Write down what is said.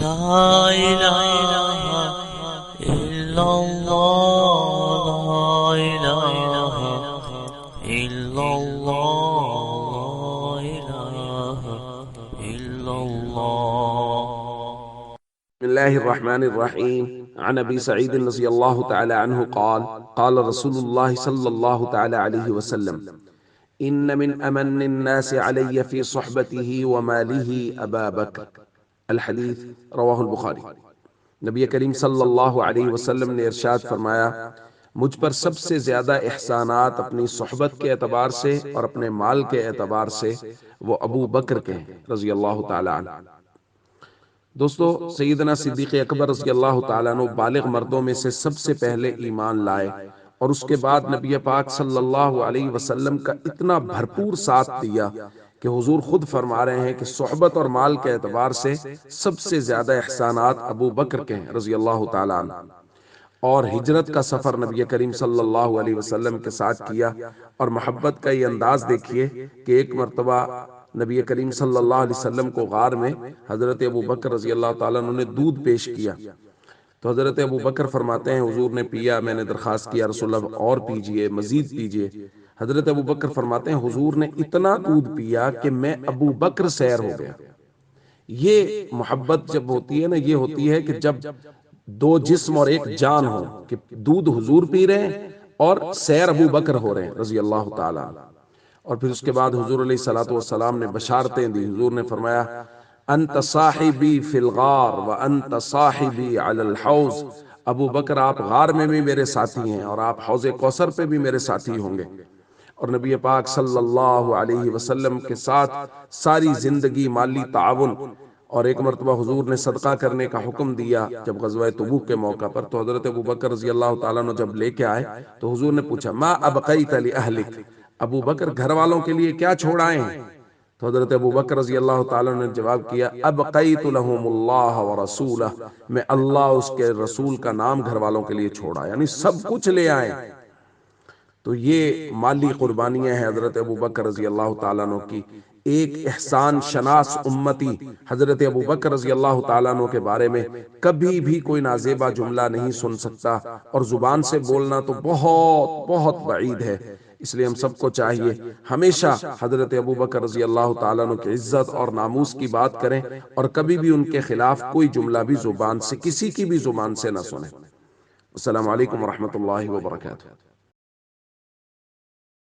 لا الہ الا اللہ لا الہ الا اللہ لا الہ الا اللہ. بسم الله الرحمن الرحيم. عن أبي سعيد رضي الله تعالى عنه قال قال رسول الله صلى الله تعالى عليه وسلم إن من أمن الناس علي في صحبته وماله أبا بكر. الحدیث رواہ البخاری. نبی کریم صلی اللہ علیہ وسلم نے ارشاد فرمایا، مجھ پر سب سے زیادہ احسانات اپنی صحبت کے اعتبار سے اور اپنے مال کے اعتبار سے وہ ابو بکر کے ہیں رضی اللہ تعالی عنہ. دوستو، سیدنا صدیق اکبر رضی اللہ تعالیٰ عنہ بالغ مردوں میں سے سب سے پہلے ایمان لائے، اور اس کے بعد نبی پاک صلی اللہ علیہ وسلم کا اتنا بھرپور ساتھ دیا کہ حضور خود فرما رہے ہیں کہ صحبت اور مال کے اعتبار سے سب سے زیادہ احسانات ابو بکر کے ہیں رضی اللہ تعالیٰ عنہ. اور ہجرت کا سفر نبی کریم صلی اللہ علیہ وسلم کے ساتھ کیا، اور محبت کا یہ انداز دیکھیے کہ ایک مرتبہ نبی کریم صلی اللہ علیہ وسلم کو غار میں حضرت ابو بکر رضی اللہ تعالیٰ عنہ نے دودھ پیش کیا، تو حضرت ابو بکر فرماتے ہیں حضور نے پیا، میں نے درخواست کیا رسول اللہ اور پیجئے، مزید پیجئے. حضرت ابو بکر فرماتے ہیں حضور نے اتنا دودھ پیا کہ میں ابو بکر سیر ہو گیا. یہ محبت جب ہوتی ہے نا، یہ ہوتی ہے کہ جب دو جسم اور ایک جان ہو، کہ دودھ حضور پی رہے ہیں اور سیر ابو بکر ہو رہے ہیں رضی اللہ تعالیٰ عنہ. اور پھر اس کے بعد حضور علیہ الصلوۃ والسلام نے بشارتیں دی. حضور نے فرمایا انت صاحبی فی الغار وانت صاحبی علی الحوض. ابو بکر آپ غار میں بھی میرے ساتھی ہیں اور آپ حوض کوثر پہ بھی میرے ساتھی ہوں گے. اور نبی پاک صلی اللہ علیہ وسلم کے ساتھ ساری زندگی مالی تعاون. اور ایک مرتبہ حضور نے صدقہ کرنے کا حکم دیا جب غزوہ تبوک کے موقع پر، تو حضرت ابو بکر رضی اللہ تعالیٰ عنہ جب لے کے آئے تو حضور نے پوچھا ما ابقیت لأہلک، ابو بکر گھر والوں کے لیے کیا چھوڑ آئے ہیں؟ تو حضرت ابو بکر رضی اللہ تعالیٰ نے جواب کیا ابقیت لہم اللہ ورسولہ، میں اللہ اس کے رسول کا نام گھر والوں کے لیے چھوڑا، یعنی سب کچھ لے آئے. تو یہ مالی قربانیاں ہیں حضرت ابو بکر رضی اللہ تعالیٰ عنہ کی. ایک احسان شناس امتی حضرت ابو بکر رضی اللہ تعالیٰ عنہ کے بارے میں کبھی بھی کوئی نازیبا جملہ نہیں سن سکتا، اور زبان سے بولنا تو بہت بہت بعید ہے. اس لیے ہم سب کو چاہیے ہمیشہ حضرت ابو بکر رضی اللہ تعالیٰ عنہ کی عزت اور ناموس کی بات کریں، اور کبھی بھی ان کے خلاف کوئی جملہ بھی زبان سے، کسی کی بھی زبان سے نہ سنیں. السلام علیکم ورحمۃ اللہ وبرکاتہ.